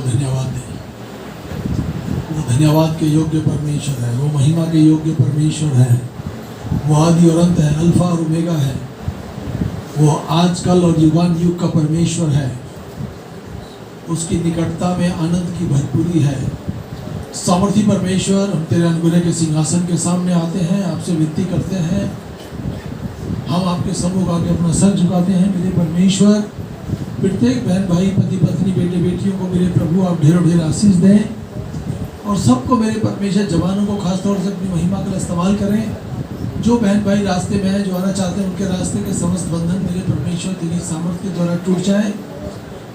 धन्यवाद दें। वो धन्यवाद के योग्य परमेश्वर है, वो महिमा के योग्य परमेश्वर है, वो आदि और अंत है, अल्फा और ओमेगा है, वो आज कल और युगान युग का परमेश्वर है। उसकी निकटता में आनंद की भरपूरी है। सामर्थी परमेश्वर, हम तेरे अनुग्रह के सिंहासन के सामने आते हैं, आपसे विनती करते हैं, हम आपके सम्मुख आके अपना सर झुकाते हैं। मेरे परमेश्वर, प्रत्येक बहन भाई, पति पत्नी, बेटे बेटियों को मेरे प्रभु आप ढेरों ढेर आशीष दें, और सबको मेरे परमेश्वर, जवानों को खासतौर से अपनी महिमा का इस्तेमाल करें। जो बहन भाई रास्ते में हैं, जो आना चाहते हैं, उनके रास्ते के समस्त बंधन मेरे परमेश्वर तेरी सामर्थ्य के द्वारा टूट जाए।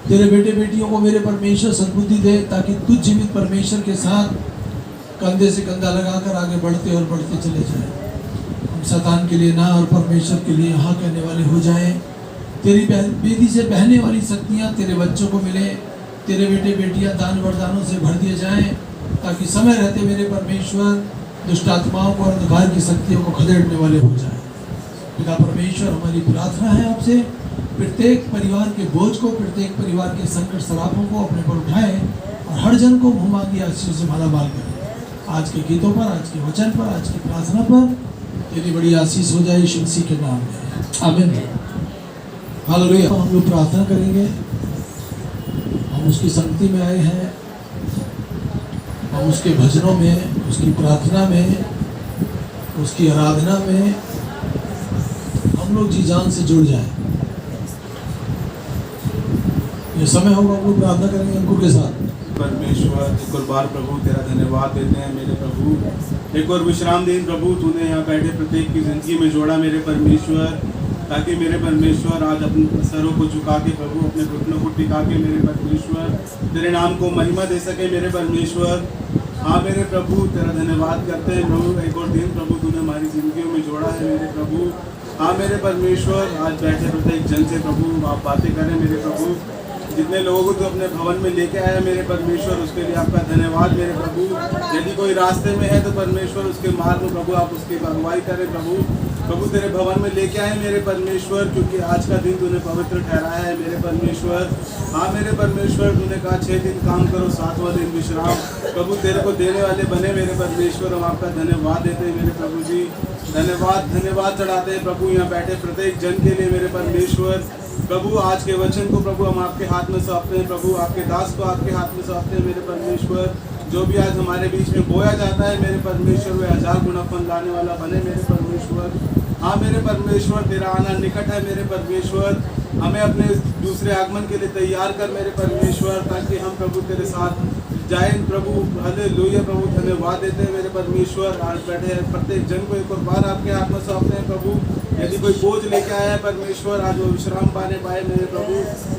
तेरे बेटे बेटियों को मेरे परमेश्वर सद्बुद्धि दे, ताकि तुझ जीवित परमेश्वर के साथ कंधे से कंधा लगाकर आगे बढ़ते और बढ़ते चले जाएं। हम शैतान के लिए ना और परमेश्वर के लिए हाँ कहने वाले हो जाएं। तेरी बेदी से बहने वाली शक्तियाँ तेरे बच्चों को मिले। तेरे बेटे बेटियाँ दान वरदानों से भर दिए जाएं, ताकि समय रहते मेरे परमेश्वर दुष्ट आत्माओं को और अंधकार की शक्तियों को खदेड़ने वाले हो जाएं। पिता परमेश्वर, हमारी प्रार्थना है आपसे, प्रत्येक परिवार के बोझ को, प्रत्येक परिवार के संकट सरापों को अपने पर उठाए और हर जन को मुँह मांगी आशीष से मालामाल करें। आज के गीतों पर, आज के वचन पर, आज की प्रार्थना पर तेरी बड़ी आशीष हो जाए, यीशु मसीह के नाम में आमीन। हालेलुया। हम लोग प्रार्थना करेंगे। हम उसकी संगति में आए हैं, हम उसके भजनों में, उसकी प्रार्थना में, उसकी आराधना में हम लोग जी जान से जुड़ जाएं। ये समय होगा, हम लोग प्रार्थना करेंगे अंकुर के साथ। परमेश्वर, एक और बार प्रभु तेरा धन्यवाद देते हैं मेरे प्रभु। एक और विश्राम दिन प्रभु तूने यहाँ बैठे प्रत्येक की जिंदगी में जोड़ा मेरे परमेश्वर, ताकि मेरे परमेश्वर आज अपने सरों को झुका के प्रभु, अपने घुटनों को टिका के मेरे परमेश्वर तेरे नाम को महिमा दे सके मेरे परमेश्वर। हाँ मेरे प्रभु, तेरा धन्यवाद करते हैं प्रभु। एक और दिन प्रभु तूने हमारी जिंदगियों में जोड़ा है मेरे प्रभु। हाँ मेरे परमेश्वर, आज बैठे प्रत्येक जन से प्रभु आप बातें करें मेरे प्रभु। जितने लोगों को तो अपने भवन में लेके आया मेरे परमेश्वर, उसके लिए आपका धन्यवाद मेरे प्रभु। यदि कोई रास्ते में है तो परमेश्वर उसके मार्ग में प्रभु आप उसकी अगुवाई करें प्रभु। प्रभु तेरे भवन में लेके आए मेरे परमेश्वर, क्योंकि आज का दिन तूने पवित्र ठहराया है मेरे परमेश्वर। हाँ मेरे परमेश्वर, तूने कहा 6 दिन काम करो, 7वां दिन विश्राम। प्रभु तेरे को देने वाले बने मेरे परमेश्वर, हम आपका धन्यवाद देते हैं मेरे प्रभु जी। धन्यवाद चढ़ाते हैं प्रभु यहाँ बैठे प्रत्येक जन के लिए मेरे परमेश्वर। प्रभु आज के वचन को प्रभु हम आपके हाथ में सौंपते हैं प्रभु, आपके दास को आपके हाथ में सौंपते हैं मेरे परमेश्वर। जो भी आज हमारे बीच में बोया जाता है मेरे परमेश्वर, वे 1000 गुना फल लाने वाला बने मेरे परमेश्वर। हाँ मेरे परमेश्वर, तेरा आना निकट है मेरे परमेश्वर। हमें अपने दूसरे आगमन के लिए तैयार कर मेरे परमेश्वर, ताकि हम प्रभु तेरे साथ जाए प्रभु। हालेलुया प्रभु, धन्यवाद देते हैं मेरे परमेश्वर। आज बैठे प्रत्येक जन को एक और बार आपके हाथ में सौंपते हैं प्रभु। यदि कोई बोझ लेके आया है परमेश्वर, आज वो विश्राम पाने पाए मेरे प्रभु,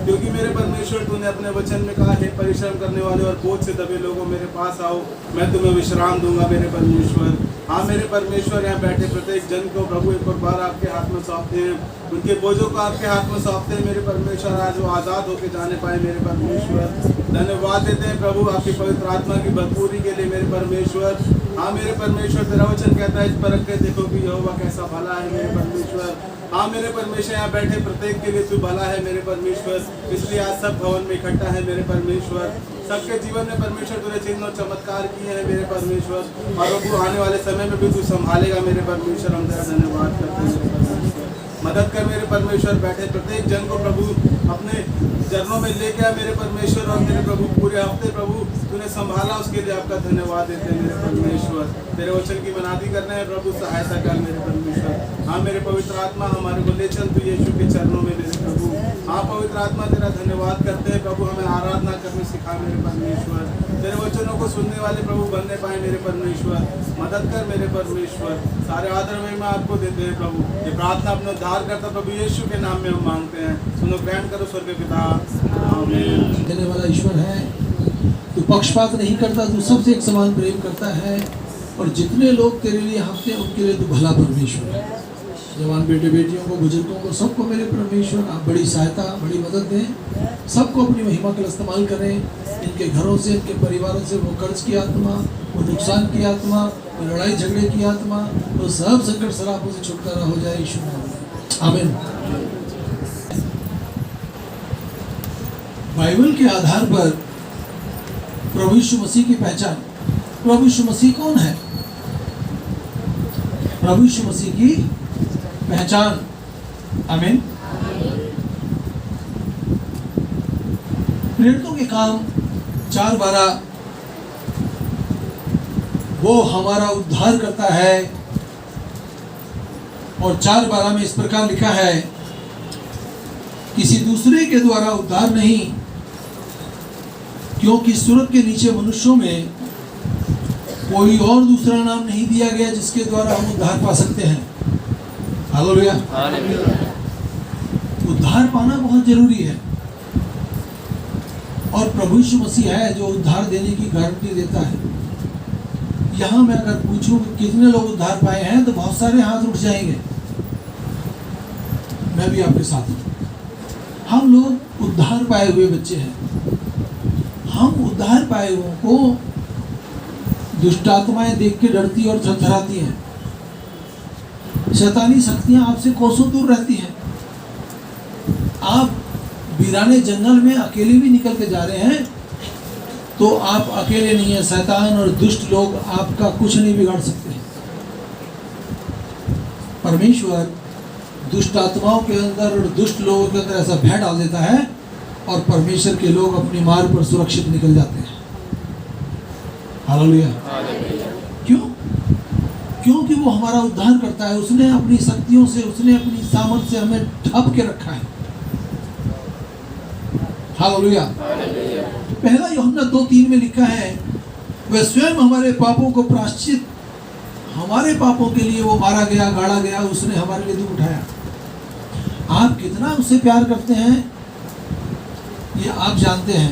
क्योंकि मेरे परमेश्वर तूने अपने वचन में कहा है परिश्रम करने वाले और बोझ से दबे लोगों मेरे पास आओ, मैं तुम्हें विश्राम दूंगा मेरे परमेश्वर। हाँ मेरे परमेश्वर, यहाँ बैठे प्रत्येक जन को प्रभु एक और बार आपके हाथ में सौंपते हैं, उनके बोझों को आपके हाथ में सौंपते हैं मेरे परमेश्वर। आज वो आज़ाद होकर जाने पाए मेरे परमेश्वर। धन्यवाद देते हैं प्रभु आपकी पवित्र आत्मा की भरपूरी के लिए मेरे परमेश्वर। हाँ मेरे परमेश्वर, तेरा वचन कहता है इस परख के देखो कि यहोवा कैसा भला है मेरे परमेश्वर। हाँ मेरे परमेश्वर, यहाँ बैठे प्रत्येक के लिए तू भला है मेरे परमेश्वर, इसलिए आज सब भवन में इकट्ठा है मेरे परमेश्वर। सबके जीवन में परमेश्वर तूने चिन्ह और चमत्कार किए हैं मेरे परमेश्वर, और प्रभु आने वाले समय में भी तू संभालेगा मेरे परमेश्वर। हम तेरा धन्यवाद करते हैं मेरे परमेश्वर। मदद कर मेरे परमेश्वर, बैठे प्रत्येक जन को प्रभु अपने चरणों में लेके आ मेरे परमेश्वर, और मेरे प्रभु पूरे हफ्ते प्रभु तूने संभाला, उसके लिए आपका धन्यवाद देते हैं मेरे परमेश्वर। तेरे वचन की मनादी करना है प्रभु, सहायता कर मेरे परमेश्वर। हाँ मेरे पवित्र आत्मा, हमारे को ले चल तू यीशु के चरणों में मेरे प्रभु। हाँ पवित्र आत्मा, तेरा धन्यवाद करते हैं प्रभु, हमें आराधना करने सिखा मेरे परमेश्वर। तेरे वचनों को सुनने वाले प्रभु बनने पाए मेरे परमेश्वर। मदद कर मेरे परमेश्वर। सारे आदर में आपको देते हैं प्रभु। ये प्रार्थना अपना उद्धार करता प्रभु यीशु के नाम में हम मांगते हैं, सुनो ग्रहण करो स्वर्ग पिता। आमीन। देने वाला ईश्वर है, तू पक्षपात नहीं करता, तू सबसे एक समान प्रेम करता है, और जितने लोग तेरे लिए हाँफते हैं उनके लिए तू भला परमेश्वर है। जवान बेटे बेटियों को, बुजुर्गों को, सबको मेरे परमेश्वर आप बड़ी सहायता, बड़ी मदद दें। सबको अपनी महिमा के लिए इस्तेमाल करें। इनके घरों से, इनके परिवारों से वो कर्ज की आत्मा, वो नुकसान की आत्मा, वो लड़ाई झगड़े की आत्मा, वो सब संकट सरापों से छुटकारा हो जाए यीशु नाम में। आमीन। बाइबल के आधार पर प्रभु यीशु मसीह की पहचान। प्रभु यीशु मसीह कौन है? प्रभु यीशु मसीह की पहचान। आमीन। प्रेरितों के काम 4:12, वो हमारा उद्धार करता है। और 4:12 में इस प्रकार लिखा है, किसी दूसरे के द्वारा उद्धार नहीं, क्योंकि सूरज के नीचे मनुष्यों में कोई और दूसरा नाम नहीं दिया गया जिसके द्वारा हम उद्धार पा सकते हैं। हालेलुया। उद्धार पाना बहुत जरूरी है, और प्रभु यीशु मसीह है जो उद्धार देने की गारंटी देता है। यहाँ मैं अगर पूछूं कि कितने लोग उद्धार पाए हैं, तो बहुत सारे हाथ उठ जाएंगे। मैं भी आपके साथ हूँ। हम लोग उद्धार पाए हुए बच्चे हैं। हम उद्धार पाए हुओं को दुष्ट आत्माएं देख के डरती और थरथराती हैं। शैतानी शक्तियां आपसे कोसों दूर रहती हैं। आप वीराने जंगल में अकेले भी निकल के जा रहे हैं, तो आप अकेले नहीं हैं। शैतान और दुष्ट लोग आपका कुछ नहीं बिगाड़ सकते। परमेश्वर दुष्ट आत्माओं के अंदर और दुष्ट लोगों के अंदर ऐसा भय डाल देता है, और परमेश्वर के लोग अपनी मार्ग पर सुरक्षित निकल जाते हैं। हालेलुया। क्यों? क्योंकि वो हमारा उद्धार करता है। उसने अपनी शक्तियों से, उसने अपनी सामर्थ से हमें ढक के रखा है। हालेलुया। पहला यूहन्ना 2:3 में लिखा है, वह स्वयं हमारे पापों को प्रायश्चित, हमारे पापों के लिए वो मारा गया, गाड़ा गया, उसने हमारे लिए दुख उठाया। आप कितना उससे प्यार करते हैं ये आप जानते हैं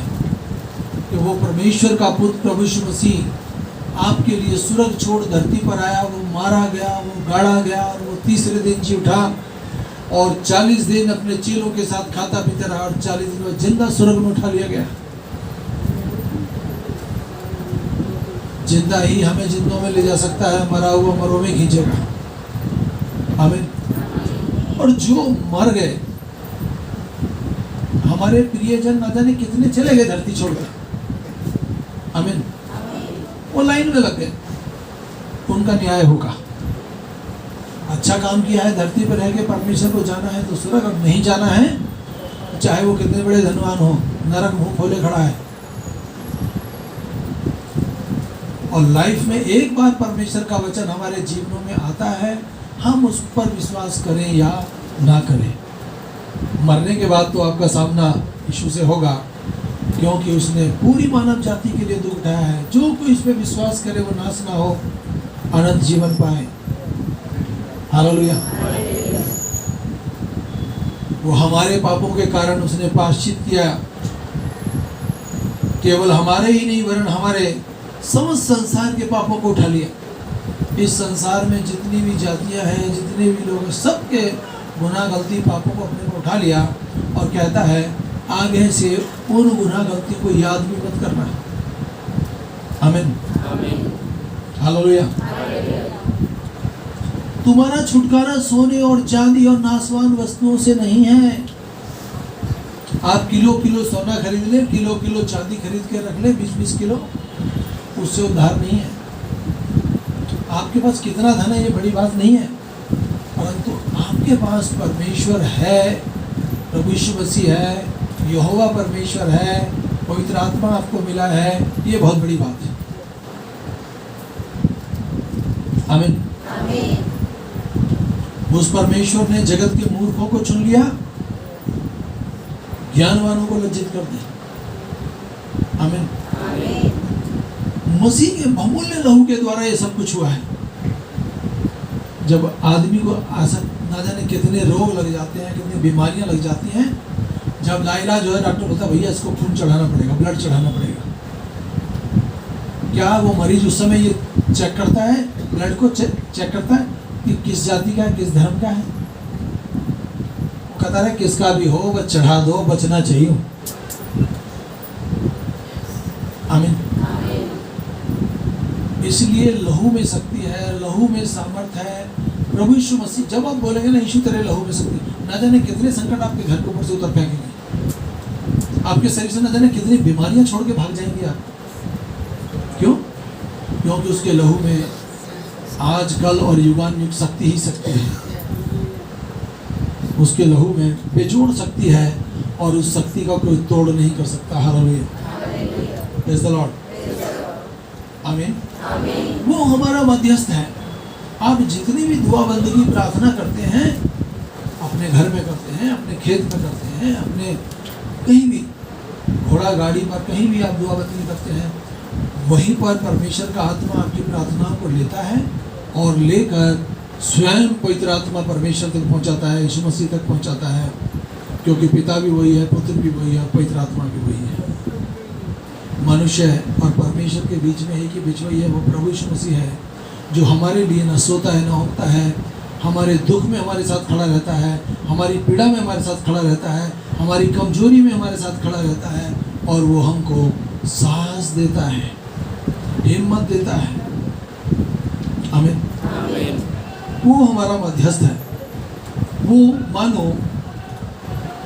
कि वो परमेश्वर का पुत्र प्रभु यीशु मसीह आपके लिए स्वर्ग छोड़ धरती पर आया। वो मारा गया, वो गाड़ा गया, और वो तीसरे दिन जी उठा, और 40 दिन अपने चेलों के साथ खाता पीता रहा, और 40 दिन में जिंदा स्वर्ग में उठा लिया गया। जिंदा ही हमें जिंदों में ले जा सकता है, मरा हुआ मरों में खींचेगा। आमीन। और जो मर गए, हमारे प्रियजन ना जाने कितने चले गए धरती छोड़कर। आमीन। वो लाइन में लग गए, उनका न्याय होगा। अच्छा काम किया है, धरती पर रह के परमेश्वर को जाना है तो स्वर्ग, अब नहीं जाना है, चाहे वो कितने बड़े धनवान हो, नरक मुंह खोले खड़ा है। और लाइफ में एक बार परमेश्वर का वचन हमारे जीवनों में आता है, हम उस पर विश्वास करें या ना करें। मरने के बाद तो आपका सामना यीशु से होगा, क्योंकि उसने पूरी मानव जाति के लिए दुख उठाया है। जो कोई इस पर विश्वास करे वो नाश ना हो, अनंत जीवन पाए। हालेलुया। वो हमारे पापों के कारण उसने प्रायश्चित किया। केवल हमारे ही नहीं, वरन हमारे समस्त संसार के पापों को उठा लिया। इस संसार में जितनी भी जातियां हैं, जितने भी लोग हैं, सबके गुनाह गलती पापों को अपने को उठा लिया, और कहता है आगे से उन गुनाह गलती को याद भी मत करना। आमीन। हालेलुया। तुम्हारा छुटकारा सोने और चांदी और नासवान वस्तुओं से नहीं है। आप किलो किलो सोना खरीद ले, किलो किलो चांदी खरीद के रख ले, 20-20 किलो, उससे उद्धार नहीं है। आपके पास कितना धन है ये बड़ी बात नहीं है, परंतु आपके पास परमेश्वर है, प्रभु यीशु मसीह है, यहोवा परमेश्वर है, पवित्र आत्मा आपको मिला है, ये बहुत बड़ी बात है। आमीन। उस परमेश्वर ने जगत के मूर्खों को चुन लिया, ज्ञानवानों को लज्जित कर दिया। आमीन। मसीह के बहुमूल्य लहू के द्वारा ये सब कुछ हुआ है। जब आदमी को ना जाने कितने रोग लग जाते हैं, कितनी बीमारियां लग जाती हैं, जब लाइलाज जो है डॉक्टर बोलता है भैया इसको खून चढ़ाना पड़ेगा, ब्लड चढ़ाना पड़ेगा। क्या वो मरीज उस समय ये चेक करता है, ब्लड को चेक करता है कि किस जाति का है, किस धर्म का है? वो कहता है किसका भी हो बस चढ़ा दो, बचना चाहिए। आमीन। इसलिए लहू में शक्ति है, लहू में सामर्थ्य है। प्रभु यीशु मसीह, जब आप बोलेंगे ना यीशु तेरे लहू में शक्ति, ना जाने कितने संकट आपके घर के ऊपर से उतर फेंकेंगे, आपके शरीर से ना जाने कितनी बीमारियां छोड़ के भाग जाएंगी आप। क्योंकि उसके लहू में आज कल और युगान युग शक्ति ही शक्ति है। उसके लहू में बेजोड़ शक्ति है और उस शक्ति का कोई तोड़ नहीं कर सकता। हालेलुया, प्रेज़ द लॉर्ड, आमीन। वो हमारा मध्यस्थ है। आप जितनी भी दुआ बंदगी प्रार्थना करते हैं, अपने घर में करते हैं, अपने खेत में करते हैं, अपने कहीं भी घोड़ा गाड़ी पर कहीं भी आप दुआ बंदगी करते हैं, वहीं पर परमेश्वर का आत्मा आपकी प्रार्थनाओं को लेता है और लेकर स्वयं पवित्र आत्मा परमेश्वर तक पहुंचाता है, यीशु मसीह तक पहुंचाता है। क्योंकि पिता भी वही है, पुत्र भी वही है, पवित्र आत्मा भी वही है। मनुष्य और परमेश्वर के बीच में एक ही बिचवई है, वो प्रभु यीशु मसीह है, जो हमारे लिए न सोता है न उठता है, हमारे दुख में हमारे साथ खड़ा रहता है, हमारी पीड़ा में हमारे साथ खड़ा रहता है, हमारी कमजोरी में हमारे साथ खड़ा रहता है, और वो हमको साहस देता है, हिम्मत देता है। आमीन। वो हमारा मध्यस्थ है। वो मानो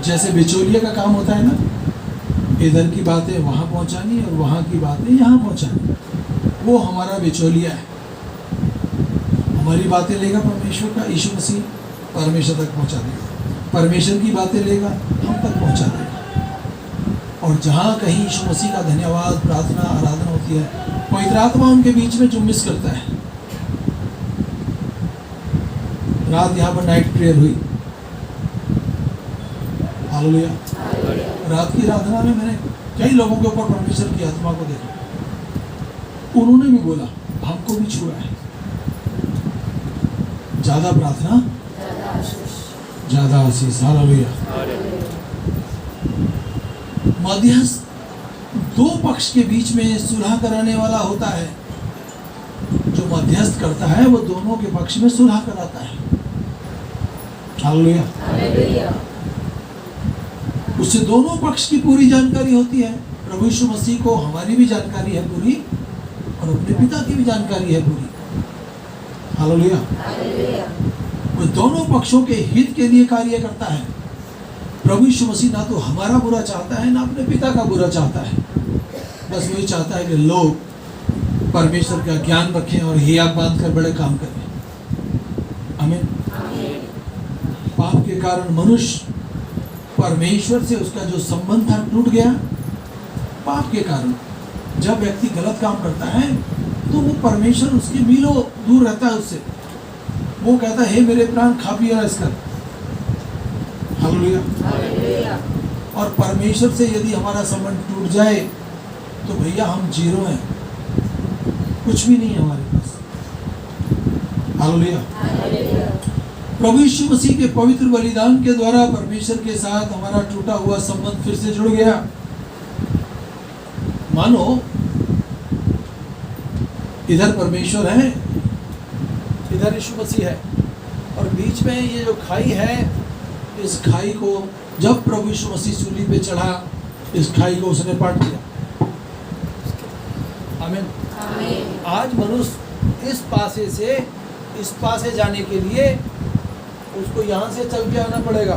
जैसे बिचौलिया का काम होता है ना, इधर की बातें वहाँ पहुँचानी और वहाँ की बातें यहाँ पहुँचानी, वो हमारा बिचौलिया है। हमारी बातें लेगा परमेश्वर का यीशु मसीह, परमेश्वर तक पहुँचा देगा। परमेश्वर की बातें लेगा, हम तक पहुँचा देगा। और जहाँ कहीं यीशु मसीह का धन्यवाद, प्रार्थना, आराधना होती है, पवित्र आत्मा उनके बीच में जुम्बिश करता है। रात यहाँ पर नाइट प्रेयर हुई, हालेलुया। रात की आराधना में मैंने कई लोगों के ऊपर परमेश्वर की आत्मा को देखा। उन्होंने भी बोला, हमको भी छुआ है। ज्यादा प्रार्थना, ज्यादा आशीष। हालेलुया। मध्यस्थ दो पक्ष के बीच में सुलह कराने वाला होता है। जो मध्यस्थ करता है वो दोनों के पक्ष में सुलह कराता है। हालेलुया। उससे दोनों पक्ष की पूरी जानकारी होती है। प्रभु यीशु मसीह को हमारी भी जानकारी है पूरी, और अपने पिता की भी जानकारी है पूरी। हालेलुया। वो दोनों पक्षों के हित के लिए कार्य करता है। प्रभु यीशु मसीह ना तो हमारा बुरा चाहता है, ना अपने पिता का बुरा चाहता है। बस वही चाहता है कि लोग परमेश्वर का ज्ञान रखें और हियाब बांध कर बड़े काम करें। आमीन। पाप के कारण मनुष्य परमेश्वर से उसका जो संबंध था टूट गया। पाप के कारण जब व्यक्ति गलत काम करता है तो वो परमेश्वर उसके मीलों दूर रहता है उससे। वो कहता है, हे मेरे प्राण खा पिया ऐश कर। हालेलुया। और परमेश्वर से यदि हमारा संबंध टूट जाए तो भैया हम जीरो हैं, कुछ भी नहीं है हमारे पास। हालेलुया। प्रभु यीशु मसीह के पवित्र बलिदान के द्वारा परमेश्वर के साथ हमारा टूटा हुआ संबंध फिर से जुड़ गया। मानो इधर परमेश्वर है, इधर यीशु मसीह है, और बीच में ये जो खाई है, इस खाई को जब प्रभु यीशु मसीह सूली पे चढ़ा, इस खाई को उसने पाट दिया। आमीन। आज मनुष्य इस पासे से इस पासे जाने के लिए उसको यहाँ से चल के आना पड़ेगा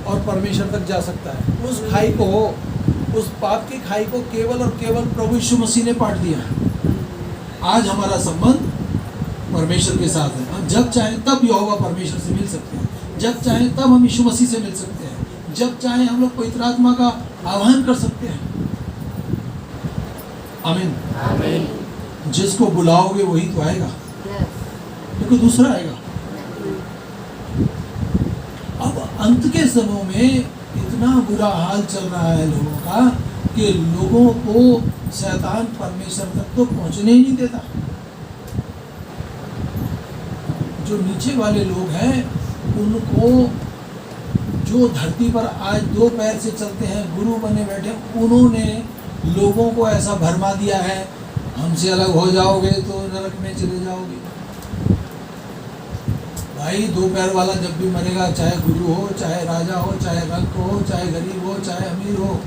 और परमेश्वर तक जा सकता है। उस खाई को, उस पाप की खाई को केवल और केवल प्रभु यीशु मसीह ने पाट दिया। आज हमारा संबंध परमेश्वर के साथ है। हम जब चाहें तब यहोवा परमेश्वर से मिल सकते हैं, जब चाहें तब हम यीशु मसीह से मिल सकते हैं, जब चाहें हम लोग पवित्र आत्मा का आह्वान कर सकते हैं। आमीन। जिसको बुलाओगे वही तो आएगा, क्योंकि दूसरा आएगा। अब अंत के समय में इतना बुरा हाल चल रहा है लोगों का कि लोगों को शैतान परमेश्वर तक तो पहुंचने ही नहीं देता। जो नीचे वाले लोग हैं उनको, जो धरती पर आज दो पैर से चलते हैं, गुरु बने बैठे, उन्होंने लोगों को ऐसा भरमा दिया है, हमसे अलग हो जाओगे तो नरक में चले जाओगे। भाई दो पैर वाला जब भी मरेगा, चाहे गुरु हो, चाहे राजा हो, चाहे रंक हो, चाहे गरीब हो, चाहे अमीर हो,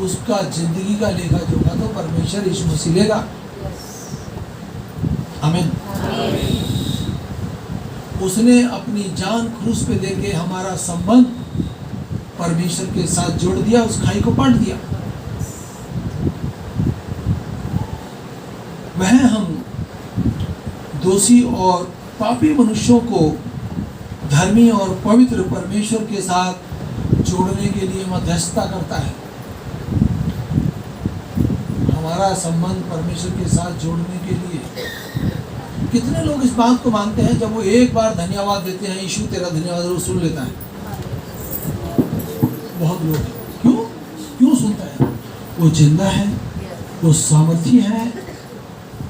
उसका जिंदगी का लेखा जोखा तो परमेश्वर यीशु मसीह लेगा। आमीन। उसने अपनी जान क्रूस पे देके हमारा संबंध परमेश्वर के साथ जोड़ दिया, उस खाई को पाट दिया। वह हम दोषी और पापी मनुष्यों को धर्मी और पवित्र परमेश्वर के साथ जोड़ने के लिए मध्यस्थता करता है। हमारा संबंध परमेश्वर के साथ जोड़ने के लिए कितने लोग इस बात को मानते हैं, जब वो एक बार धन्यवाद देते हैं, यीशु तेरा धन्यवाद, वो सुन लेता है। बहुत लोग क्यों सुनता है? वो जिंदा है, वो सामर्थी है।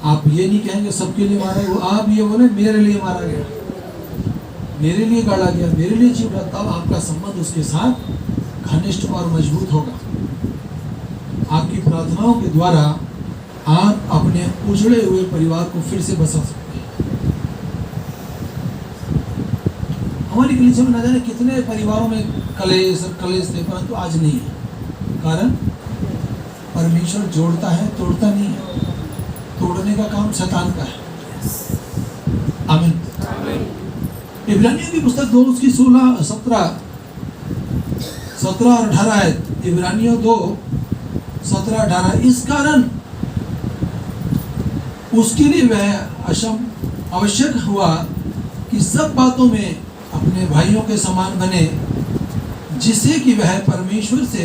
आप ये नहीं कहेंगे सबके लिए मारा गया, आप ये बोले मेरे लिए मारा गया, मेरे लिए गाड़ा गया, मेरे लिए जी उठा, तब आपका संबंध उसके साथ घनिष्ठ और मजबूत होगा। आपकी प्रार्थनाओं के द्वारा आप अपने उजड़े हुए परिवार को फिर से बसा सकते हैं। हमारी कलीसिया में न जाने कितने परिवारों में कलेश थे, परंतु आज नहीं है। कारण परमेश्वर जोड़ता है, तोड़ता नहीं है। तोड़ने का काम शैतान का है। आमीन। इब्रानियों की पुस्तक 2 उसकी 16, 17 और 18 है। इब्रानियों 2, 17, 18। इस कारण उसके लिए वह आवश्यक हुआ कि सब बातों में अपने भाइयों के समान बने, जिससे कि वह परमेश्वर से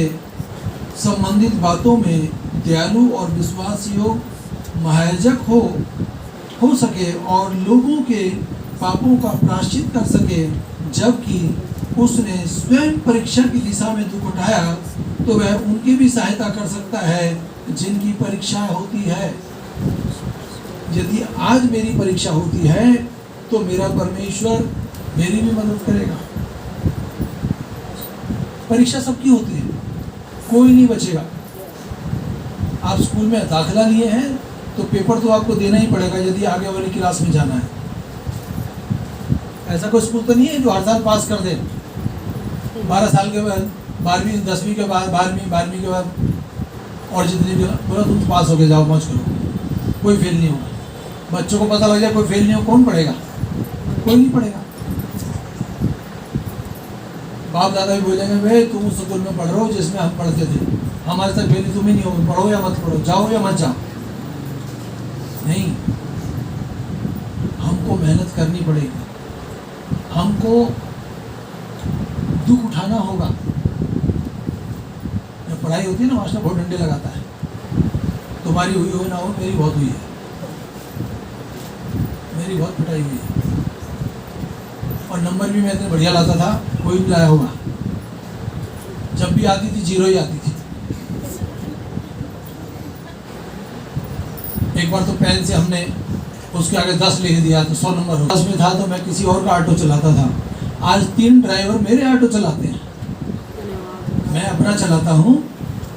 संबंधित बातों में दयालु और विश्वास योग्य महायाजक हो सके और लोगों के पापों का प्रायश्चित कर सके। जबकि उसने स्वयं परीक्षा की दिशा में दुख उठाया, तो वह उनकी भी सहायता कर सकता है जिनकी परीक्षा होती है। यदि आज मेरी परीक्षा होती है तो मेरा परमेश्वर मेरी भी मदद करेगा। परीक्षा सबकी होती है, कोई नहीं बचेगा। आप स्कूल में दाखिला लिए हैं तो पेपर तो आपको देना ही पड़ेगा यदि आगे वाली क्लास में जाना है। ऐसा कोई स्कूल तो नहीं है जो हर साल पास कर दे। 12 साल के बाद 12वीं, 10वीं के बाद 12वीं के बाद और जितनी भी बोला तुम पास होके जाओ, मौज करो, कोई फेल नहीं होगा। बच्चों को पता लग जाए कोई फेल नहीं हो, कौन पढ़ेगा? कोई नहीं पढ़ेगा। बाप दादा भी बोलेंगे भाई तुम उस स्कूल में पढ़ रहे हो जिसमें हम पढ़ते थे, हमारे साथ फेल तुम ही नहीं हो, पढ़ो या मत पढ़ो, जाओ या मत जाओ। नहीं, हमको मेहनत करनी पड़ेगी, हमको दुख उठाना होगा। जब पढ़ाई होती है ना, मास्टर बहुत डंडे लगाता है, तुम्हारी हुई हो ना हो, मेरी बहुत हुई है, मेरी बहुत पिटाई हुई है। और नंबर भी मैं इतने बढ़िया लाता था, कोई भी लाया होगा। जब भी आती थी 0 ही आती थी। एक बार तो पेन से हमने उसके आगे 10 लिख दिया तो 100 नंबर हो। 10 में था तो मैं किसी और का ऑटो चलाता था। आज 3 ड्राइवर मेरे ऑटो चलाते हैं, मैं अपना चलाता हूँ,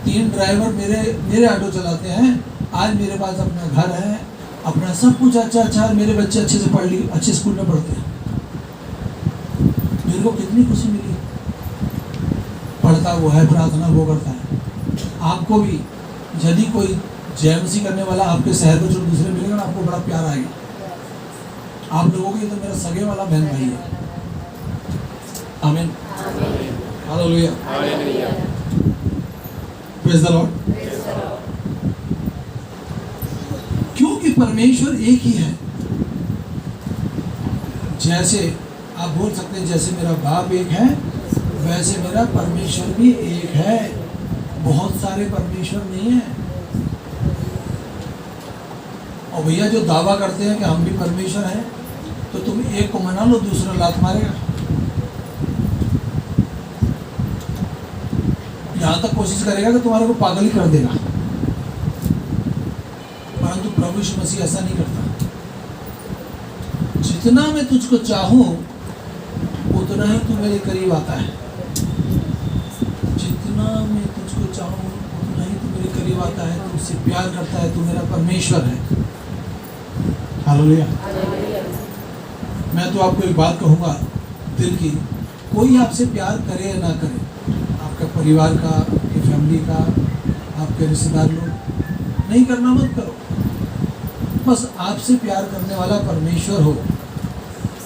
3 ड्राइवर मेरे ऑटो चलाते हैं। आज मेरे पास अपना घर है, अपना सब कुछ अच्छा, मेरे बच्चे अच्छे से पढ़ लिए, अच्छे स्कूल में पढ़ते हैं। मेरे को कितनी खुशी मिली। पढ़ता वो है, प्रार्थना वो करता है। आपको भी यदि कोई जेएमसी करने वाला आपके शहर में जो दूसरे मिलेगा ना, आपको बड़ा प्यार आएगा। आप लोगों के तो मेरा सगे वाला बहन भाई है। आमीन, हालेलुया, प्रेज़ द लॉर्ड। क्योंकि परमेश्वर एक ही है। जैसे आप बोल सकते हैं जैसे मेरा बाप एक है, वैसे मेरा परमेश्वर भी एक है। बहुत सारे परमेश्वर नहीं है। और भैया जो दावा करते हैं कि हम भी परमेश्वर हैं, तो तुम एक को मना लो, दूसरा लात मारेगा। यहां तक कोशिश करेगा कि तुम्हारे को पागल ही कर देगा। परंतु प्रभु यीशु मसीह ऐसा नहीं करता। जितना मैं तुझको चाहूं उतना ही तू मेरे करीब आता है। जितना मैं तुझको चाहूं उतना ही तू मेरे करीब आता है, तुझसे प्यार करता है, तू मेरा परमेश्वर है। हालेलुया। मैं तो आपको एक बात कहूंगा दिल की, कोई आपसे प्यार करे या ना करे, आपका परिवार का, आपकी फैमिली का, आपके रिश्तेदार लोग, नहीं करना मत करो। बस आपसे प्यार करने वाला परमेश्वर हो,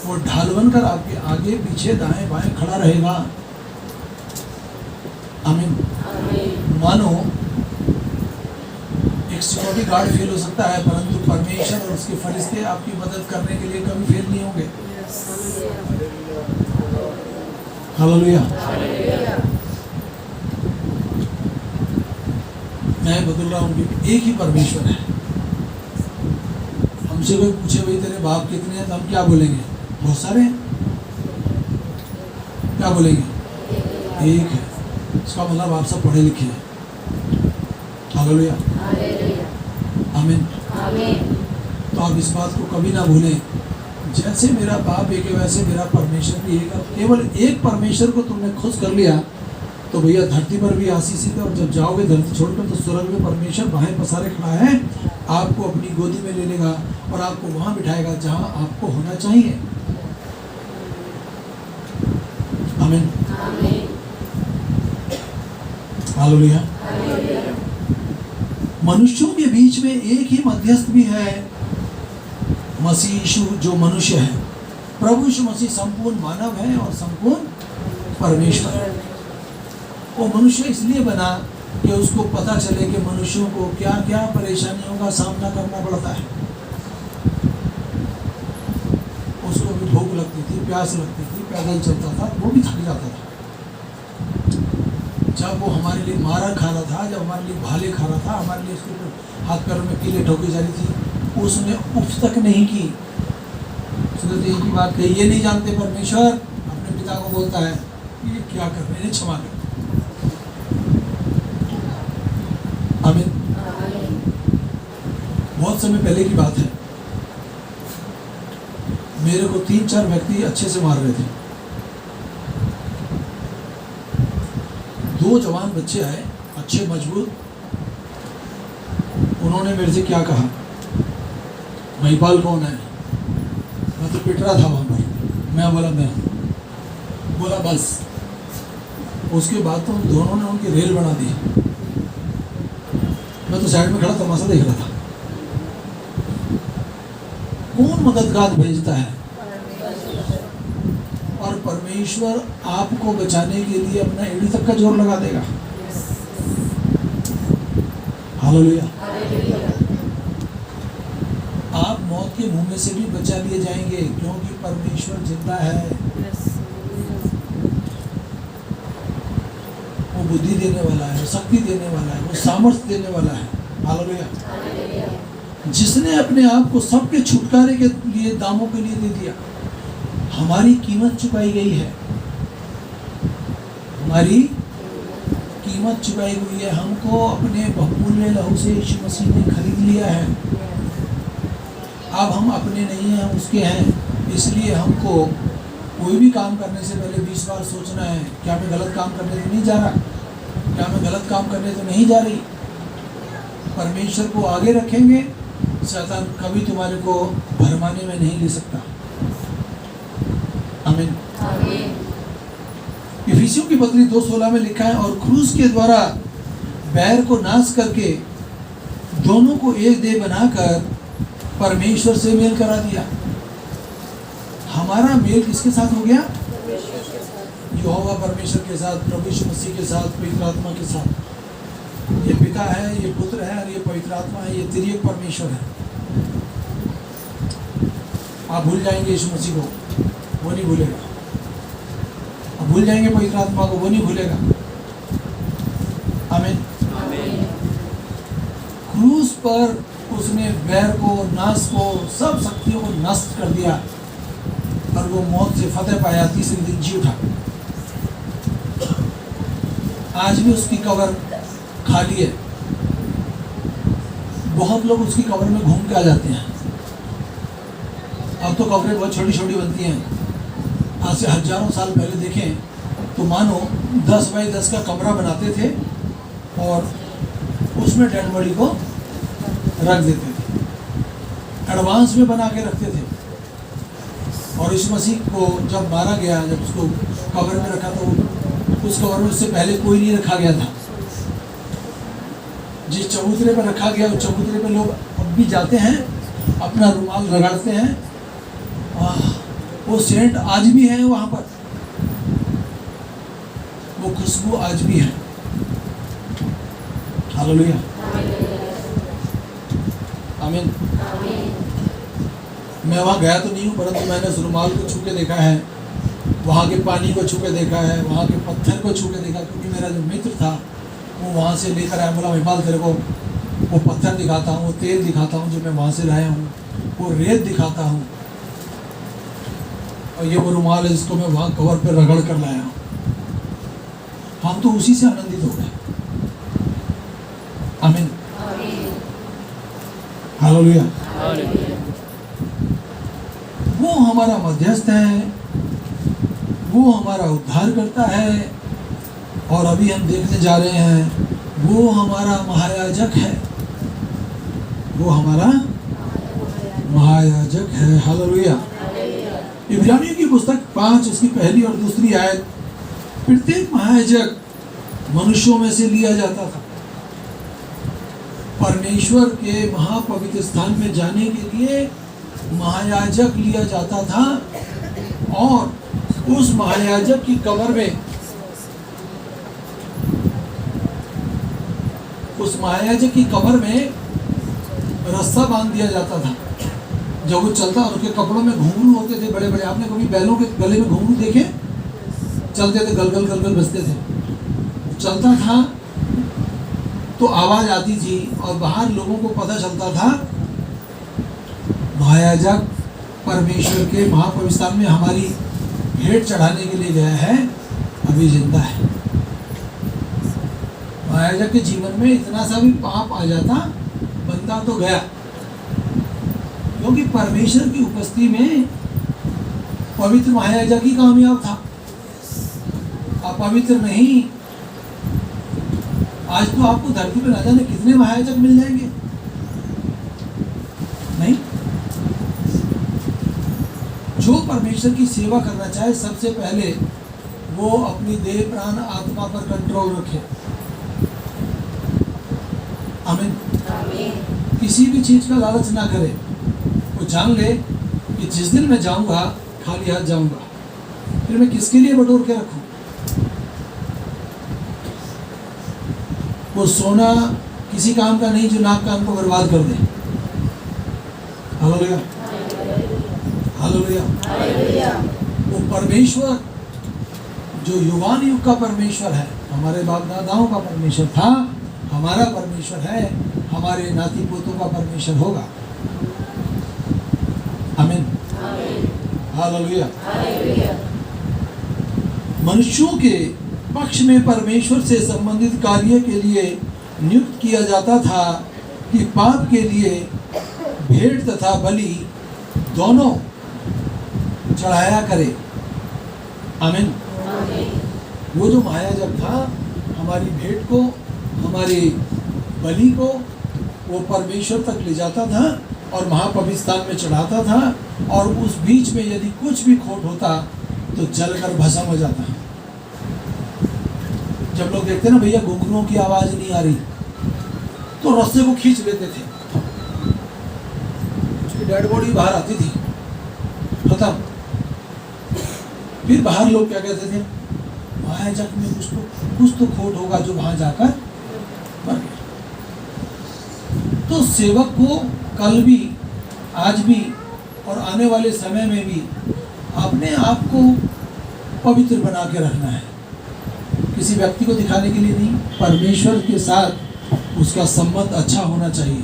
वो ढाल बनकर आपके आगे पीछे दाएं बाएं खड़ा रहेगा। आमीन। मानो एक एक सिक्योरिटी गार्ड फेल हो सकता है, परंतु परमेश्वर और उसके फरिश्ते आपकी मदद करने के लिए कभी फेल नहीं होंगे। हालेलुया। मैं बदल रहा हूँ कि एक ही परमेश्वर है। हमसे कोई पूछे भाई तेरे बाप कितने हैं, तो हम क्या बोलेंगे? बहुत सारे हैं। क्या बोलेंगे? एक है। इसका मतलब आप सब पढ़े लिखे हैं। हालेलुया, आमीन। तो आप इस बात को कभी ना भूलें, जैसे मेरा बाप एक है वैसे मेरा परमेश्वर भी एक है। केवल एक परमेश्वर को तुमने खुश कर लिया तो भैया धरती पर भी आशीषित है, और जब जाओगे धरती छोड़कर तो स्वर्ग में परमेश्वर बाहें पसारे खड़ा है, आपको अपनी गोदी में ले लेगा और आपको वहां बिठाएगा जहां आपको होना चाहिए। आमीन, हालेलुया। मनुष्यों के बीच में एक ही मध्यस्थ भी है, मसीह यीशु जो मनुष्य है। प्रभु यीशु मसीह संपूर्ण मानव है और संपूर्ण परमेश्वर है। वो मनुष्य इसलिए बना कि उसको पता चले कि मनुष्यों को क्या क्या परेशानियों का सामना करना पड़ता है। उसको भी भूख लगती थी, प्यास लगती थी, पैदल चलता था, वो भी थक जाता था। जब वो हमारे लिए मारा खा रहा था, जब हमारे लिए भाले खा रहा था, हमारे लिए उसके ऊपर हाथ पैरों में कीले ठोकी जा रही थी, उसने उफ तक नहीं की। उसने तो एक ही बात कही, ये नहीं जानते परमेश्वर, अपने पिता को बोलता है ये क्या कर रहे हैं, क्षमा कर। आमीन। बहुत समय पहले की बात है, मेरे को 3-4 व्यक्ति अच्छे से मार रहे थे। 2 जवान बच्चे आए, अच्छे मजबूत। उन्होंने मेरे से क्या कहा, महिपाल कौन है? मैं तो पिट रहा था वहां पर। मैं बोला बस। उसके बाद तो दोनों ने उनकी रेल बना दी। मैं तो साइड में खड़ा तमाशा देख रहा था। कौन मददगार भेजता है? और परमेश्वर आपको बचाने के लिए अपना एड़ी तक का जोर लगा देगा। हालेलुया। आप मौत के मुंह में से भी बचा लिए जाएंगे, क्योंकि परमेश्वर जिंदा है। वो बुद्धि देने वाला है, वो शक्ति देने वाला है, वो सामर्थ्य देने वाला है। हालेलुया। जिसने अपने आप को सबके छुटकारे के लिए, दामों के लिए दे दिया। हमारी कीमत चुकाई गई है, हमारी कीमत चुकाई हुई है। हमको अपने बहुमूल्य लहू से यीशु मसीह ने खरीद लिया है। अब हम अपने नहीं हैं, उसके हैं। इसलिए हमको कोई भी काम करने से पहले 20 बार सोचना है, क्या मैं गलत काम करने तो नहीं जा रहा, क्या मैं गलत काम करने तो नहीं जा रही। परमेश्वर को आगे रखेंगे, शैतान कभी तुम्हारे को भरमाने में नहीं ले सकता। आमीन। इफिसियों की पत्री 2:16 में लिखा है, और क्रूस के द्वारा बैर को नाश करके दोनों को एक देह बनाकर परमेश्वर से मेल करा दिया। हमारा मेल किसके साथ हो गया? यहोवा परमेश्वर के साथ, प्रभु यीशु मसीह के साथ, पवित्र आत्मा के साथ। ये पिता है, ये पुत्र है और ये पवित्र आत्मा है, ये त्रिएक परमेश्वर है। आप भूल जाएंगे यीशु मसीह को, वो नहीं भूलेगा। आप भूल जाएंगे पवित्र आत्मा को, वो नहीं भूलेगा। आमीन। क्रूस पर उसने बैर को, नाश को, सब शक्तियों को नष्ट कर दिया और वो मौत से फतेह पाया, तीसरे दिन जी उठा। आज भी उसकी कब्र खाली है। बहुत लोग उसकी कब्र में घूम के आ जाते हैं। अब तो कब्रें बहुत छोटी छोटी बनती हैं। आज से हजारों साल पहले देखें तो मानो 10 बाई 10 का कमरा बनाते थे और उसमें डेड बॉडी को रख देते थे। एडवांस में बना के रखते थे। और इस मसीह को जब मारा गया, जब उसको कब्र में रखा तो उस कब्र में उससे पहले कोई नहीं रखा गया था। जिस चबूतरे पर रखा गया उस चबूतरे पर लोग अब भी जाते हैं, अपना रुमाल रगड़ते हैं। वो सेंट आज भी है वहां पर, वो खुशबू आज भी है। हालेलुया। आमीन। मैं वहाँ गया तो नहीं हूँ, परंतु मैंने उस रुमाल को छू के देखा है, वहाँ के पानी को छू के देखा है, वहाँ के पत्थर को छू के देखा, क्योंकि मेरा जो मित्र था वो वहाँ से लेकर आया। बोला महिपाल तेरे को वो पत्थर दिखाता हूँ, वो तेल दिखाता हूँ जो मैं वहाँ से लाया हूँ, वो रेत दिखाता हूँ, और ये वो रुमाल है जिसको मैं वहाँ कवर पे रगड़ कर लाया हूँ। हम तो उसी से आनंदित हो गए। आमीन, हालेलुया। वो हमारा मध्यस्थ है, वो हमारा उद्धार करता है, और अभी हम देखने जा रहे हैं वो हमारा महायाजक है, वो हमारा महायाजक है। हालेलुया। इब्रानियों की पुस्तक 5 उसकी पहली और दूसरी आयत, प्रत्येक महायाजक मनुष्यों में से लिया जाता था। परमेश्वर के महापवित्र स्थान में जाने के लिए महायाजक लिया जाता था, और उस महायाजक की कमर में, उस महायाजक की कमर में रस्सा बांध दिया जाता था। जब वो चलता, उनके कपड़ों में घुंघरू होते थे बड़े बड़े। आपने कभी बैलों के गले में घुंघरू देखे? चलते थे, गलगल गलगल बजते थे। चलता था तो आवाज आती थी, और बाहर लोगों को पता चलता था महायाजक परमेश्वर के महापवित्र स्थान में हमारी भेंट चढ़ाने के लिए गया है, अभी जिंदा है। महायाजक के जीवन में इतना सा भी पाप आ जाता, बंदा तो गया, क्योंकि परमेश्वर की उपस्थिति में पवित्र महायाजक ही कामयाब था, अपवित्र नहीं। आज तो आपको धरती पे ना जाने कितने महायाजक मिल जाएंगे, नहीं? जो परमेश्वर की सेवा करना चाहे, सबसे पहले वो अपनी देह प्राण आत्मा पर कंट्रोल रखे। आमीन। किसी भी चीज का लालच ना करे। वो जान ले कि जिस दिन मैं जाऊंगा खाली हाथ जाऊंगा, फिर मैं किसके लिए बटोर के रखूं? वो सोना किसी काम का नहीं जो नाक कान को बर्बाद कर दे। Hallelujah, hallelujah. वो परमेश्वर जो युगान युग का परमेश्वर है, हमारे बाप दादाओं का परमेश्वर था, हमारा परमेश्वर है, हमारे नाती पोतों का परमेश्वर होगा। आमीन, हालेलुया। मनुष्यों के पक्ष में परमेश्वर से संबंधित कार्य के लिए नियुक्त किया जाता था कि पाप के लिए भेंट तथा बलि दोनों चढ़ाया करे। आमीन। वो जो महायाजक था, हमारी भेंट को, हमारी बलि को वो परमेश्वर तक ले जाता था और महापवित्र स्थान में चढ़ाता था, और उस बीच में यदि कुछ भी खोट होता तो जलकर भस्म हो जाता। जब लोग देखते ना भैया घुंघरुओं की आवाज नहीं आ रही, तो रस्से को खींच लेते थे, उसकी डेड बॉडी बाहर आती थी, खत्म। फिर बाहर लोग क्या कहते थे, महायाजक में कुछ तो खोट होगा जो वहां जाकर मर गया। तो सेवक को कल भी, आज भी और आने वाले समय में भी अपने आप को पवित्र बना के रखना है। किसी व्यक्ति को दिखाने के लिए नहीं, परमेश्वर के साथ उसका संबंध अच्छा होना चाहिए,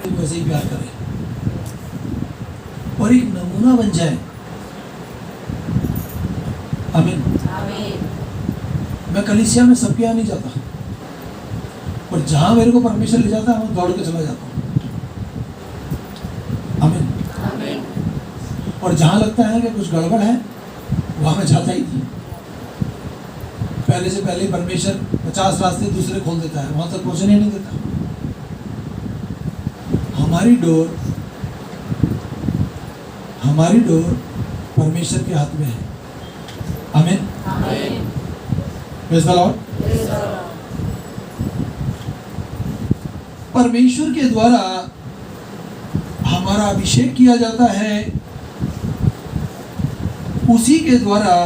वैसे ही प्यार करें और एक नमूना बन जाए। आमीन। मैं कलीसिया में सबके यहाँ नहीं जाता, और जहां मेरे को परमेश्वर ले जाता है मैं दौड़ के चला जाता हूँ। आमीन। और जहां लगता है कि कुछ गड़बड़ है, वहां मैं जाता ही नहीं। पहले से पहले परमेश्वर 50 रास्ते दूसरे खोल देता है, वहां तक पहुंचने नहीं देता। हमारी डोर परमेश्वर के हाथ में है। आमीन। Praise the Lord. परमेश्वर के द्वारा हमारा अभिषेक किया जाता है, उसी के द्वारा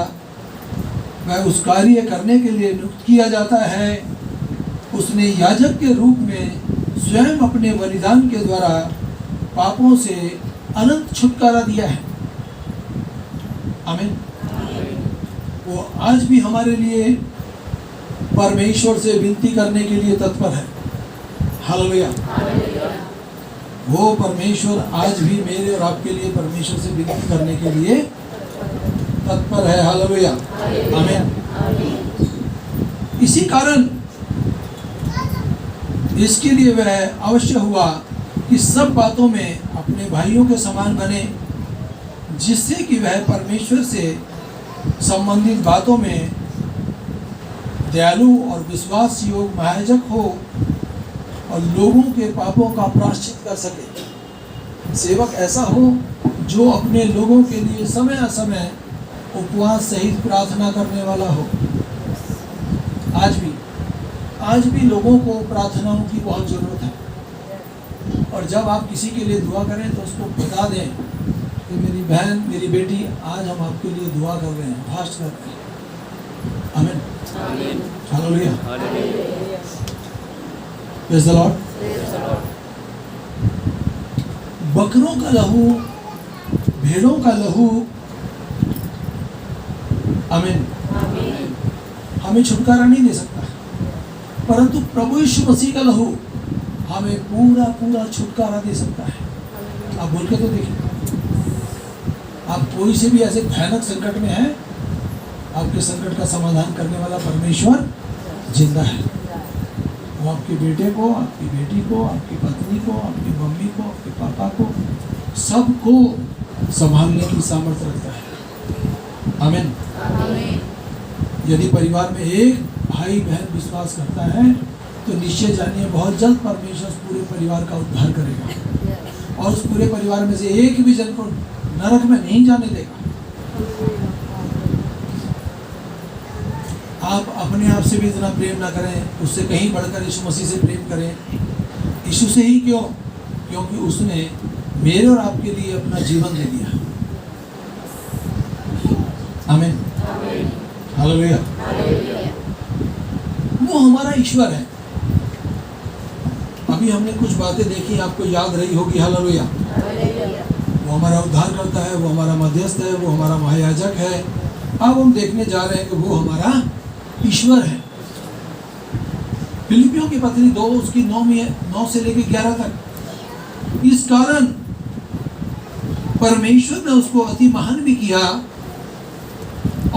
वह उस कार्य करने के लिए नियुक्त किया जाता है। उसने याजक के रूप में स्वयं अपने बलिदान के द्वारा पापों से अनंत छुटकारा दिया है। आमीन। वो आज भी हमारे लिए परमेश्वर से विनती करने के लिए तत्पर है। हालेलुया। वो परमेश्वर आज भी मेरे और आपके लिए परमेश्वर से विनती करने के लिए तत्पर है। हालेलुया। आमीन। इसी कारण इसके लिए वह अवश्य हुआ कि सब बातों में अपने भाइयों के समान बने, जिससे कि वह परमेश्वर से संबंधित बातों में दयालु और विश्वास योग्य महायाजक हो और लोगों के पापों का प्रायश्चित कर सके। सेवक ऐसा हो जो अपने लोगों के लिए समय असमय उपवास सहित प्रार्थना करने वाला हो। आज भी लोगों को प्रार्थनाओं की बहुत ज़रूरत है। और जब आप किसी के लिए दुआ करें तो उसको बता दें कि मेरी बहन, मेरी बेटी, आज हम आपके लिए दुआ कर रहे हैं, फास्ट कर रहे हैं। आमीन। हालेलुया। Praise the Lord. बकरों का लहू, भेड़ों का लहू, आमीन, हमें छुटकारा नहीं दे सकता, परंतु प्रभु यीशु मसीह का लहू हमें पूरा पूरा छुटकारा दे सकता है। आप बोल के तो देखिए, आप कोई से भी ऐसे भयानक संकट में हैं, आपके संकट का समाधान करने वाला परमेश्वर जिंदा है। वो आपके बेटे को, आपकी बेटी को, आपकी पत्नी को, आपकी मम्मी को, आपके पापा को, सबको संभालने की सामर्थ्य रखता है। आमीन। यदि परिवार में एक भाई बहन विश्वास करता है तो निश्चय जानिए बहुत जल्द परमेश्वर उस पूरे परिवार का उद्धार करेगा और उस पूरे परिवार में से एक भी जन को नरक में नहीं जाने देगा। आप अपने आप से भी इतना प्रेम ना करें, उससे कहीं बढ़कर यीशु मसीह से प्रेम करें। यीशु से ही क्यों? क्योंकि उसने मेरे और आपके लिए अपना जीवन दे दिया। आमीन। हालेलुया। वो हमारा ईश्वर है। अभी हमने कुछ बातें देखी, आपको याद रही होगी। हालेलुया। वो हमारा उद्धार करता है, वो हमारा मध्यस्थ है, वो हमारा महायाजक है। अब हम देखने जा रहे हैं कि वो हमारा ईश्वर है। फिलिपियों की पत्री 2 उसकी 9 से लेकर 11 तक। इस कारण परमेश्वर ने उसको अति महान भी किया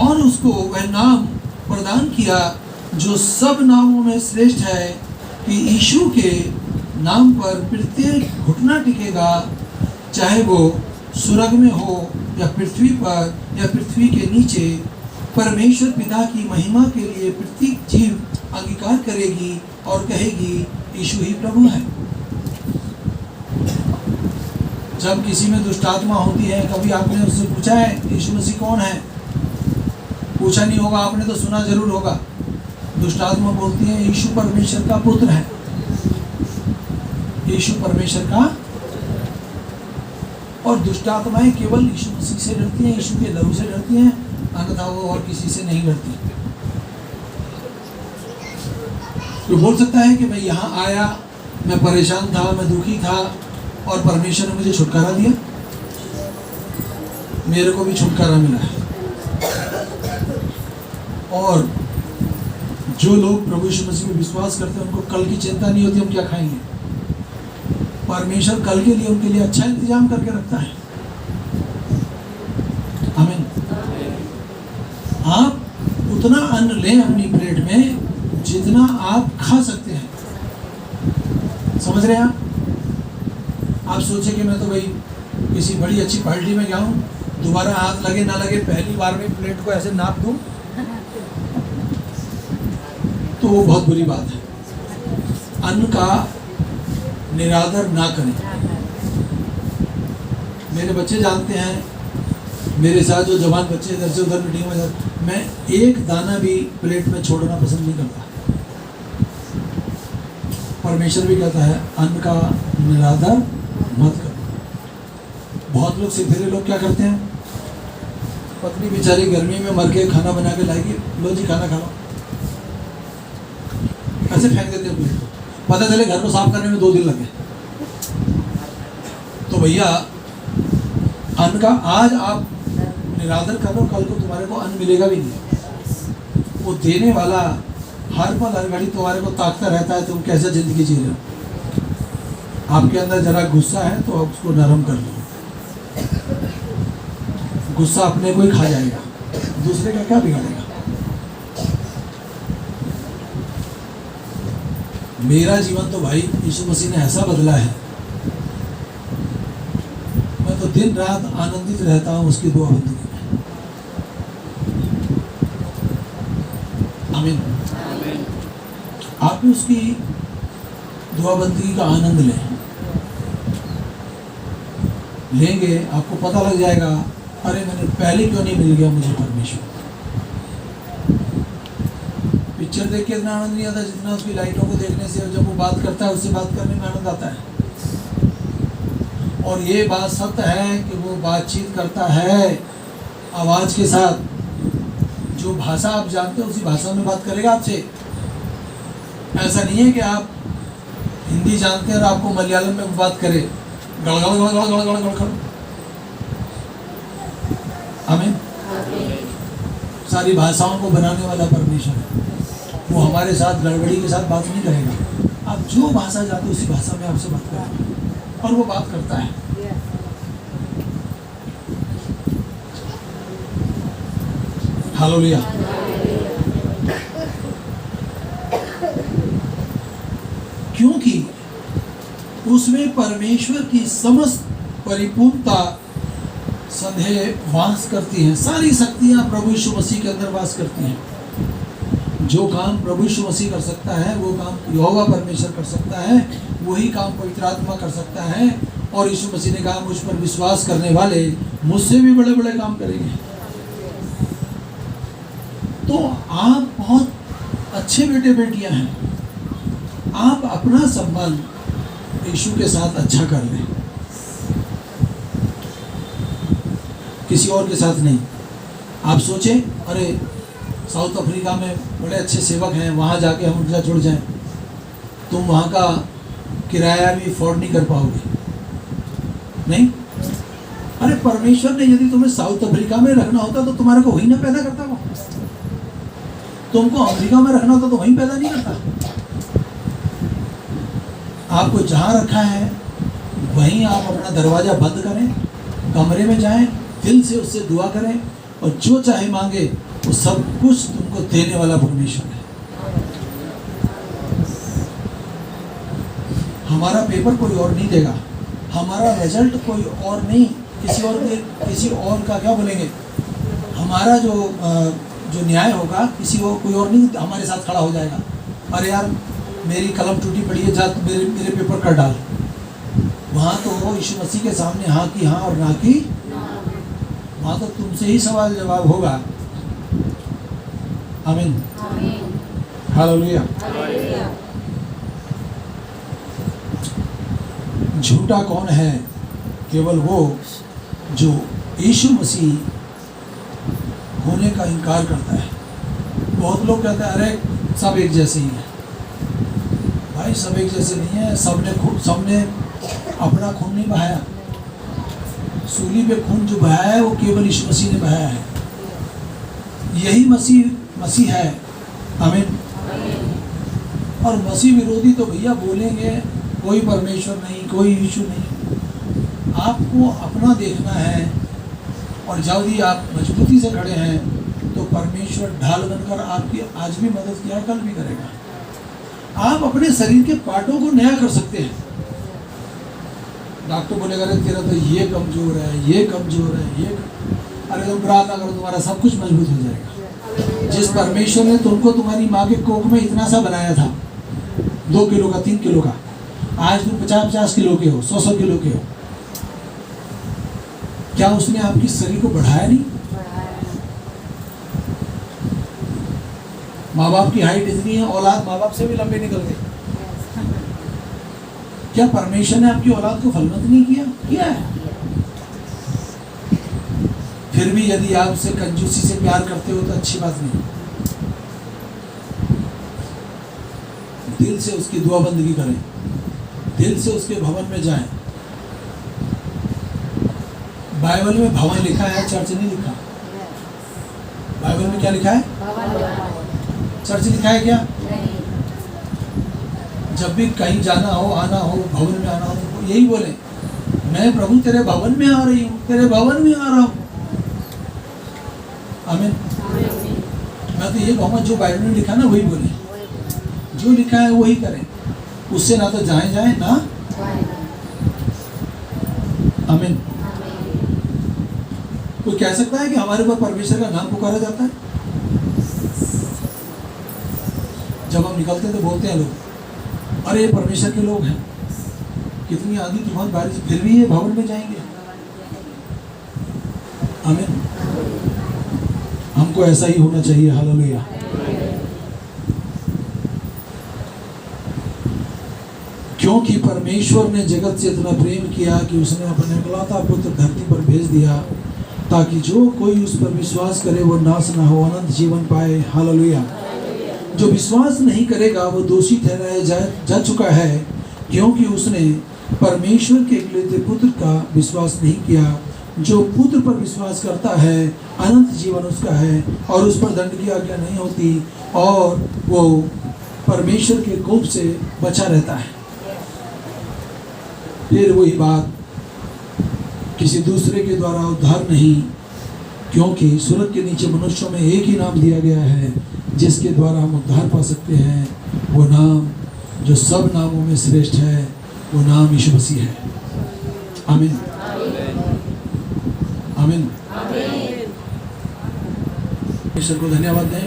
और उसको वह नाम प्रदान किया जो सब नामों में श्रेष्ठ है, कि यीशु के नाम पर प्रत्येक घुटना टिकेगा, चाहे वो स्वर्ग में हो या पृथ्वी पर या पृथ्वी के नीचे। परमेश्वर पिता की महिमा के लिए प्रत्येक जीव अंगीकार करेगी और कहेगी यीशु ही प्रभु है। जब किसी में दुष्ट आत्मा होती है, कभी आपने उससे पूछा है यीशु मसीह कौन है? पूछा नहीं होगा, आपने तो सुना जरूर होगा। दुष्ट आत्मा बोलती है यीशु परमेश्वर का पुत्र है, यीशु परमेश्वर का। और दुष्ट आत्माएं केवल यीशु मसीह से डरती हैं, यीशु के लहू से डरती हैं, अन्यथा वो और किसी से नहीं डरती। तो बोल सकता है कि मैं यहाँ आया, मैं परेशान था, मैं दुखी था और परमेश्वर ने मुझे छुटकारा दिया। मेरे को भी छुटकारा मिला है। और जो लोग प्रभु यीशु मसीह में विश्वास करते हैं, उनको कल की चिंता नहीं होती हम क्या खाएंगे। परमेश्वर कल के लिए उनके लिए अच्छा इंतजाम करके रखता है। आमीन। आप उतना अन्न लें अपनी प्लेट में जितना आप खा सकते हैं। समझ रहे हैं आप सोचे कि मैं तो भाई किसी बड़ी अच्छी पार्टी में गया हूँ, दोबारा हाथ लगे ना लगे पहली बार में प्लेट को ऐसे नाप दूं, तो वो बहुत बुरी बात है। अन्न का निरादर ना करें। मेरे बच्चे जानते हैं, मेरे साथ जो जवान बच्चे इधर से उधर मीटिंग में जाते, मैं एक दाना भी प्लेट में छोड़ना पसंद नहीं करता। परमेश्वर भी कहता है अन्न का निरादर मत करो। बहुत लोग सिद्धरे लोग क्या करते हैं, पत्नी बेचारी गर्मी में मर के खाना बना के लाएगी, लो जी खाना खा लो, ऐसे फेंक देते हैं प्लेट को। पता चले घर को साफ करने में 2 दिन लगे। तो भैया अन्न का आज आप निरादर कर लो, कल को तुम्हारे को अन्न मिलेगा भी नहीं। वो देने वाला हर पल हर घड़ी तुम्हारे को ताकता रहता है, तुम कैसे जिंदगी जी रहे हो। आपके अंदर जरा गुस्सा है तो आप उसको नरम कर लो। गुस्सा अपने को ही खा जाएगा, दूसरे का क्या बिगाड़ेगा। मेरा जीवन तो भाई यीशु मसीह ने ऐसा बदला है, मैं तो दिन रात आनंदित रहता हूं उसकी दुआ बंदगी में। आमीन। आप भी उसकी दुआ बंदगी का आनंद लेंगे, आपको पता लग जाएगा, अरे मैंने पहले क्यों नहीं मिल गया मुझे परमेश्वर। पिक्चर देख के इतना आनंद नहीं आता जितना उसकी लाइटों को देखने से, और जब वो बात करता है उससे बात करने में आनंद आता है। और ये बात सत्य है कि वो बातचीत करता है आवाज़ के साथ, जो भाषा आप जानते हो उसी भाषा में बात करेगा आपसे। ऐसा नहीं है कि आप हिंदी जानते हैं और आपको मलयालम में बात करे, गड़ गड़ गड़ गड़ गड़ गड़ गड़। आमीन। सारी भाषाओं को बनाने वाला परमेश्वर है, वो हमारे साथ गड़बड़ी के साथ बात नहीं करेगा। आप जो भाषा जानते हो उसी भाषा में आपसे बात करेगा, और वो बात करता है। हालेलुया। क्योंकि उसमें परमेश्वर की समस्त परिपूर्णता सदैव वास करती है। सारी शक्तियां प्रभु यीशु मसीह के अंदर वास करती हैं। जो काम प्रभु यीशु मसीह कर सकता है वो काम यहोवा परमेश्वर कर सकता है, वही काम पवित्र आत्मा कर सकता है। और यीशु मसीह ने कहा, मुझ पर विश्वास करने वाले मुझसे भी बड़े बड़े काम करेंगे। तो आप बहुत अच्छे बेटे बेटियां हैं, आप अपना संबंध यीशु के साथ अच्छा कर लें, किसी और के साथ नहीं। आप सोचें, अरे साउथ अफ्रीका में बड़े अच्छे सेवक हैं, वहाँ जाके हम उनके साथ जुड़ जाएं, तुम वहाँ का किराया भी अफोर्ड नहीं कर पाओगे। नहीं, अरे परमेश्वर ने यदि तुम्हें साउथ अफ्रीका में रखना होता तो तुम्हारे को वहीं ना पैदा करता, वो तुमको अमेरिका में रखना होता तो वहीं पैदा नहीं करता। आपको जहाँ रखा है वहीं आप अपना दरवाज़ा बंद करें, कमरे में जाएं, दिल से उससे दुआ करें, और जो चाहे मांगे वो सब कुछ तुमको देने वाला परमेश्वर है। हमारा पेपर कोई और नहीं देगा, हमारा रिजल्ट कोई और नहीं, किसी और का क्या बोलेंगे, हमारा जो न्याय होगा किसी और कोई और नहीं हमारे साथ खड़ा हो जाएगा। अरे यार मेरी कलम टूटी पड़ी है, जा मेरे पेपर कर डाल। वहाँ तो यीशु मसीह के सामने हाँ की हाँ और ना की, वहाँ तो तुमसे ही सवाल जवाब होगा। आमीन। हालेलुया। झूठा कौन है? केवल वो जो यीशु मसीह होने का इनकार करता है। बहुत लोग कहते हैं अरे सब एक जैसे ही हैं। भाई सब एक जैसे नहीं है, सबने अपना खून नहीं बहाया। सूली पे खून जो बहाया है वो केवल यीशु मसीह ने बहाया है। यही मसीह है। आमीन। और मसीह विरोधी तो भैया बोलेंगे कोई परमेश्वर नहीं, कोई यीशु नहीं। आपको अपना देखना है, और जब भी आप मजबूती से खड़े हैं तो परमेश्वर ढाल बनकर आपकी आज भी मदद किया, कल भी करेगा। आप अपने शरीर के पार्टों को नया कर सकते हैं। डॉक्टर बोलेगा अरे तेरा तो ये कमजोर है, ये कमजोर है, ये अरे तुम प्रार्थना करो तुम्हारा सब कुछ मजबूत हो जाएगा। जिस परमेश्वर ने तुमको तुम्हारी माँ के कोख में इतना सा बनाया था, 2 किलो का 3 किलो का, आज तुम 50-50 किलो के हो, 100-100 किलो के हो। क्या उसने आपकी शरीर को बढ़ाया नहीं? माँ बाप की हाइट इतनी है, औलाद माँ बाप से भी लंबे निकल गए। क्या परमेश्वर ने आपकी औलाद को फलवंत नहीं किया है? फिर भी यदि आप उसे कंजूसी से प्यार करते हो तो अच्छी बात नहीं। दिल से उसकी दुआ बंदगी करें, दिल से उसके भवन में जाएं। बाइबल में भवन लिखा है, चर्च नहीं लिखा। बाइबल में क्या लिखा है? चर्च लिखा है क्या? जब भी कहीं जाना हो, आना हो, भवन में आना हो, तो यही बोले, मैं प्रभु तेरे भवन में आ रही हूँ, तेरे भवन में आ रहा हूँ। आमीन। मैं तो ये कहूँगा जो बाइबल में लिखा ना वही बोले, जो लिखा है वही करें, उससे ना तो जाए ना। आमीन। कोई कह सकता है कि हमारे ऊपर परमेश्वर का नाम पुकारा जाता है? जब हम निकलते हैं तो बोलते हैं लोग, अरे ये परमेश्वर के लोग हैं, कितनी आंधी तूफान बारिश फिर भी ये भवन में जाएंगे। आमीन। हमको ऐसा ही होना चाहिए। हालेलुया। क्योंकि परमेश्वर ने जगत से इतना प्रेम किया कि उसने अपने इकलौता पुत्र धरती पर भेज दिया, ताकि जो कोई उस पर विश्वास करे वो नाश ना हो, अनंत जीवन पाए। हालेलुया। जो विश्वास नहीं करेगा वो दोषी ठहराया जा चुका है, क्योंकि उसने परमेश्वर के इकलौते पुत्र का विश्वास नहीं किया। जो पुत्र पर विश्वास करता है अनंत जीवन उसका है, और उस पर दंड की आज्ञा नहीं होती, और वो परमेश्वर के कोप से बचा रहता है। फिर वही बात, किसी दूसरे के द्वारा उद्धार नहीं, क्योंकि स्वर्ग के नीचे मनुष्यों में एक ही नाम दिया गया है जिसके द्वारा हम उद्धार पा सकते हैं। वो नाम जो सब नामों में श्रेष्ठ है, वो नाम यीशु मसीह है। आमीन। आमीन। ईश्वर को धन्यवाद दें।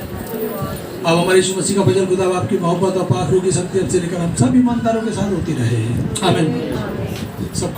अब हमारे यीशु मसीह का भजन खुदा आपकी मोहब्बत और पाक रूह की शक्ति अब से लेकर हम सब ईमानदारों के साथ होती रहे। आमीन। सबको